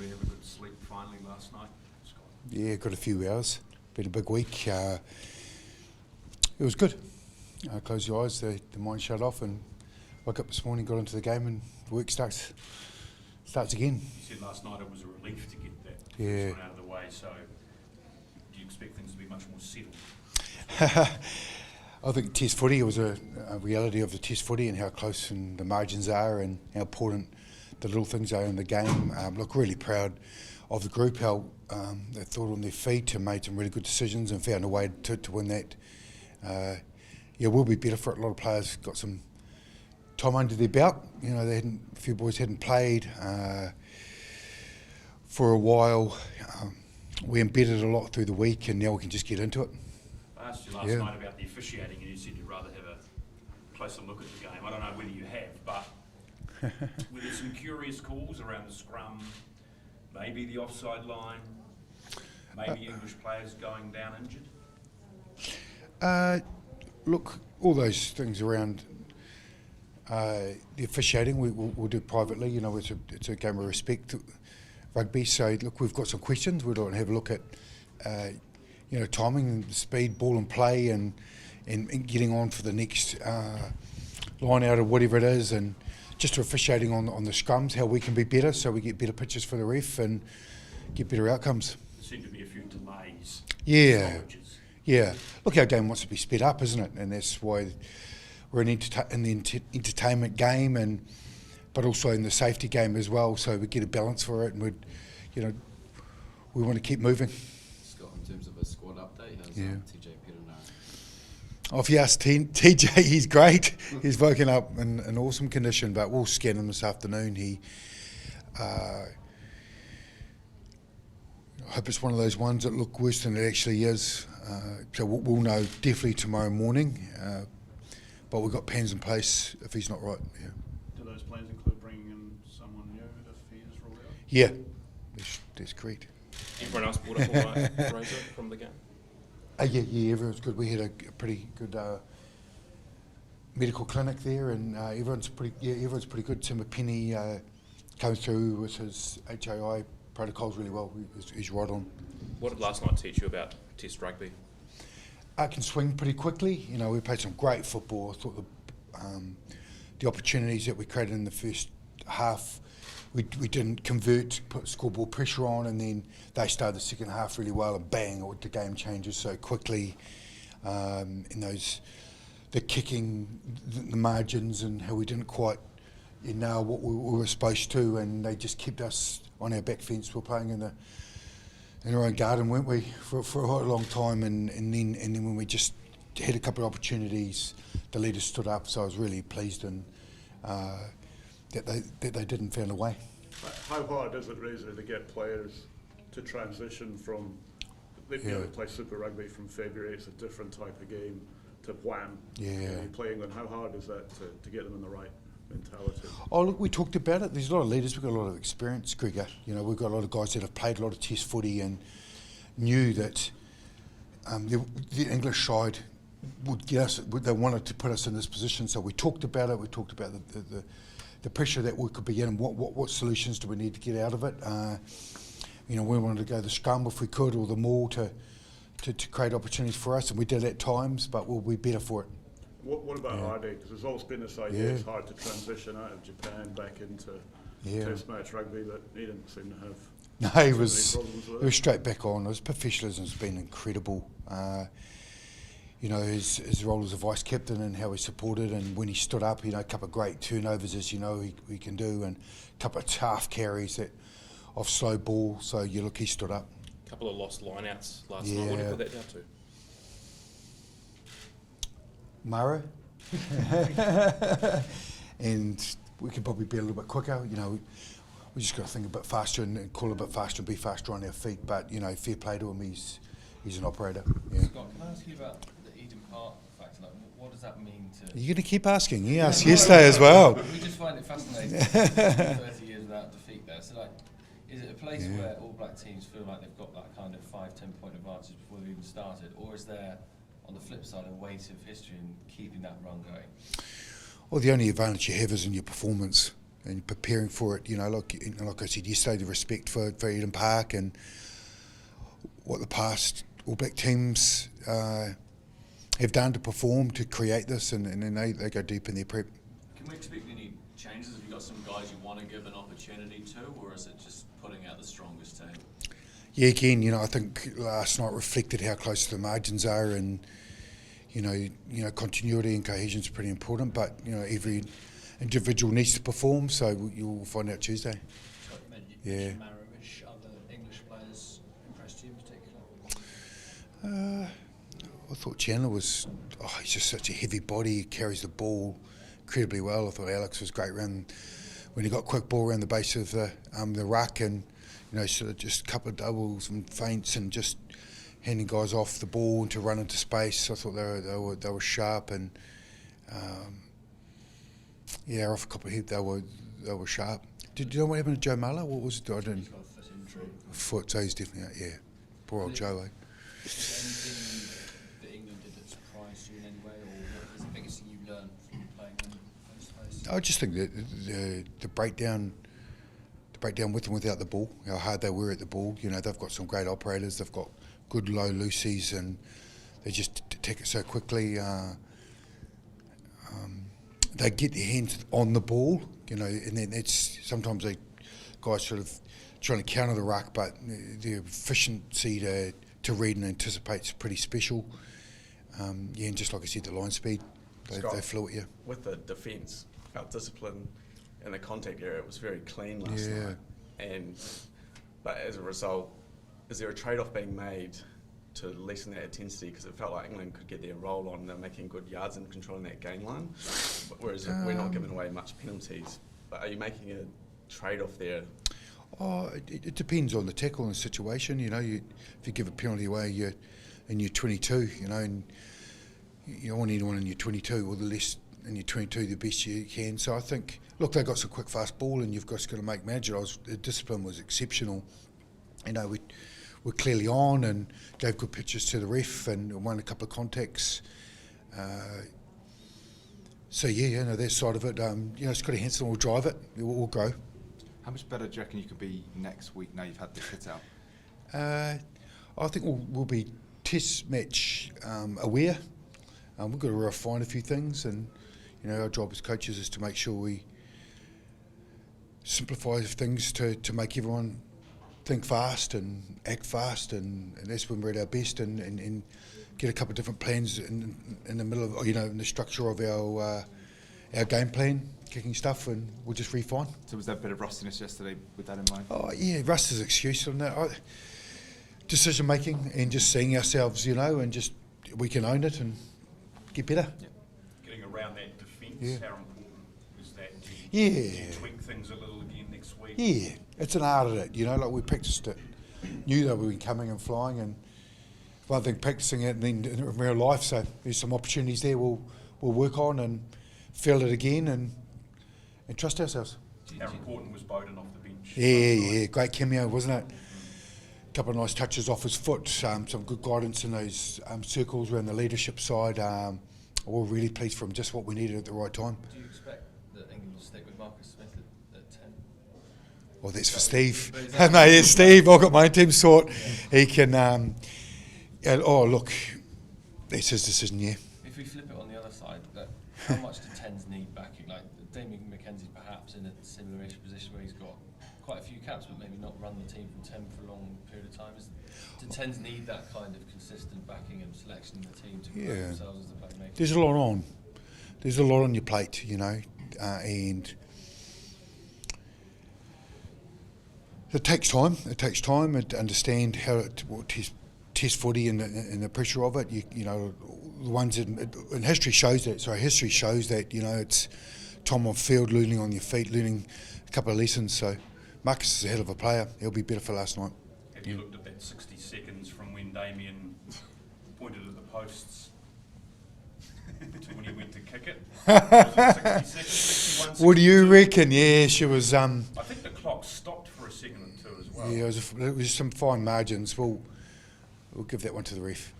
we have a good sleep finally last night, Scott? Yeah, got a few hours. Been a big week. It was good. Close your eyes, the mind shut off, and woke up this morning, got into the game, and work starts again. You said last night it was a relief to get that Yeah. first one out of the way, so do you expect things to be much more settled? I think Test footy was a reality of the Test footy and how close and the margins are and how important the little things are in the game. Look, really proud of the group, how they thought on their feet and made some really good decisions and found a way to win that. Yeah, we'll be better for it. A lot of players got some time under their belt. You know, a few boys hadn't played for a while. We embedded a lot through the week, and now we can just get into it. I asked you last night about the officiating, and you said you'd rather have a closer look at the game. I don't know whether you have, but were there some curious calls around the scrum, maybe the offside line, maybe English players going down injured? Look, all those things around the officiating we'll do privately. You know, it's a game of respect, rugby. So look, we've got some questions. We'd like to have a look at you know, timing and speed, ball and play, and getting on for the next line out of whatever it is, and just officiating on the scrums, how we can be better, so we get better pitches for the ref and get better outcomes. There seem to be a few delays. Yeah. Stoppages. Yeah, look, our game wants to be sped up, isn't it? And that's why we're in the entertainment game, but also in the safety game as well. So we get a balance for it, and we want to keep moving. Scott, in terms of a squad update, how's TJ Perenara? Oh, if you ask TJ, he's great. He's woken up in an awesome condition, but we'll scan him this afternoon. I hope it's one of those ones that look worse than it actually is. So we'll know definitely tomorrow morning. But we've got plans in place if he's not right. Yeah. Do those plans include bringing in someone new if he is ruled out? Yeah, that's correct. Everyone else brought up all right, Fraser, from the game? Yeah, everyone's good. We had a pretty good medical clinic there, and everyone's pretty good. Tim Penny came through with his HAI protocols really well. He's right on. What did last night teach you about Test rugby? I can swing pretty quickly. You know, we played some great football. I thought the opportunities that we created in the first half, we didn't convert, put scoreboard pressure on, and then they started the second half really well, and bang, the game changes so quickly. The kicking, the margins, and how we didn't quite know what we were supposed to, and they just kept us on our back fence. We're playing in our own garden, weren't we, for a long time, and then when we just had a couple of opportunities, the leaders stood up. So I was really pleased that they didn't find a way. How hard is it, Razor, to get players to transition from they play Super Rugby from February? It's a different type of game to wham. Yeah. You're playing on. How hard is that to get them in the right mentality? Oh, look, we talked about it. There's a lot of leaders. We've got a lot of experience, Gregor. You know, we've got a lot of guys that have played a lot of Test footy and knew that the English side would get us. They wanted to put us in this position, so we talked about it. We talked about the pressure that we could be in, and what solutions do we need to get out of it. You know, we wanted to go the scrum if we could, or the maul to create opportunities for us, and we did at times, but we'll be better for it. What about Hardy? Because there's always been this idea it's hard to transition out of Japan back into Test match rugby, but he didn't seem to have. No, he was straight back on. His professionalism's been incredible. You know, his role as a vice captain and how he supported, and when he stood up, you know, a couple of great turnovers, as you know, he can do, and a couple of tough carries off slow ball. So he stood up. A couple of lost lineouts last night. What do you put that down to? Murray. And we could probably be a little bit quicker. You know, we just got to think a bit faster and call a bit faster and be faster on our feet. But, you know, fair play to him. He's an operator. Yeah. Scott, can I ask you about the Eden Park factor? Like, what does that mean to... Are you going to keep asking? You asked yesterday as well. We just find it fascinating. 30 years without defeat there. So, like, is it a place where all black teams feel like they've got that kind of 5-10 point advantage before they've even started? Or is there, on the flip side, a weight of history in keeping that run going? Well, the only advantage you have is in your performance. and preparing for it. Like I said yesterday, the respect for Eden Park and what the past All Black teams have done to perform to create this, and then they go deep in their prep. Can we expect any changes? Have you got some guys you want to give an opportunity to, or is it just putting out the strongest team? Yeah, again, I think last night reflected how close the margins are, and continuity and cohesion is pretty important. But every individual needs to perform, so you'll find out Tuesday. Yeah. Which other English players impressed you in particular? I thought Chandler was. He's just such a heavy body. He carries the ball incredibly well. I thought Alex was great when he got quick ball around the base of the ruck, and sort of just a couple of doubles and feints and just handing guys off the ball to run into space. I thought they were sharp, and off a couple of head they were sharp. Did you know what happened to Joe Muller? What was it? I didn't. He's got a foot injury. Foot, so he's definitely out. Yeah, poor old Joe. Anything that England did that surprised you in any way, or what was the biggest thing you learned from playing them face to face? I just think that the breakdown with and without the ball, how hard they were at the ball. They've got some great operators. They've got good low loosies, and they just attack it so quickly. They get their hands on the ball, and then that's sometimes guys sort of trying to counter the ruck, but their efficiency to read and anticipate is pretty special. And just like I said, the line speed, they flew at you. With the defence, our discipline in the contact area was very clean last night. But as a result, is there a trade-off being made to lessen that intensity? Because it felt like England could get their roll on, they're making good yards and controlling that gain line, whereas we're not giving away much penalties. But are you making a trade-off there? It depends on the tackle and the situation. If you give a penalty away, you're in your 22, and you don't want anyone in your 22, or the less in your 22, the best you can. So I think, look, they got some quick, fast ball, and you've just got to make manage it. The discipline was exceptional. We're clearly on and gave good pitches to the ref and won a couple of contacts. That side of it, Scotty Hansen will drive it. We'll go. How much better do you reckon you can be next week now you've had the kit out? I think we'll be test match aware. We've got to refine a few things, and our job as coaches is to make sure we simplify things to make everyone think fast and act fast, and that's when we're at our best, and get a couple of different plans in the middle of in the structure of our game plan, kicking stuff, and we'll just refine. So was there a bit of rustiness yesterday with that in mind? Oh yeah, rust is an excuse on that. Decision making and just seeing ourselves, and just we can own it and get better. Yeah. Getting around that defence, how important is that? Do you tweak things a little again next week? Yeah, it's an art of it, like we practiced it, knew they were coming and flying, and one thing practicing it and then in real life, so there's some opportunities there we'll work on and feel it again and trust ourselves. How important was Bowden off the bench? Yeah, great cameo, wasn't it? A couple of nice touches off his foot, some good guidance in those circles around the leadership side. We're really pleased for him, just what we needed at the right time. Do you expect that England will stick with Marcus Smith at 10? Well, that's for Steve. No, yeah, Steve. I've got my own team sort. He can. Look, that's his decision. Yeah. If we flip it on the other side, how much do 10s need backing? Like Damien McKenzie's perhaps in a similar-ish position where he's got quite a few caps, but maybe not run the team from 10 for a long period of time. Do 10s need that kind of consistent backing and selection in the team to grow themselves as the playmaker? There's a lot on. There's a lot on your plate, and it takes time. It takes time to understand how to test footy and the pressure of it. The ones in history shows that. So history shows that it's time on field, learning on your feet, learning a couple of lessons. So Marcus is a hell of a player. He'll be better for last night. Have you looked at that 60 seconds from when Damien pointed at the posts to when he went to kick it? Was it 60 seconds, 61, 62? What do you reckon? Yeah, she was. I think the clock stopped for a second or two as well. Yeah, it was some fine margins. We'll give that one to the ref.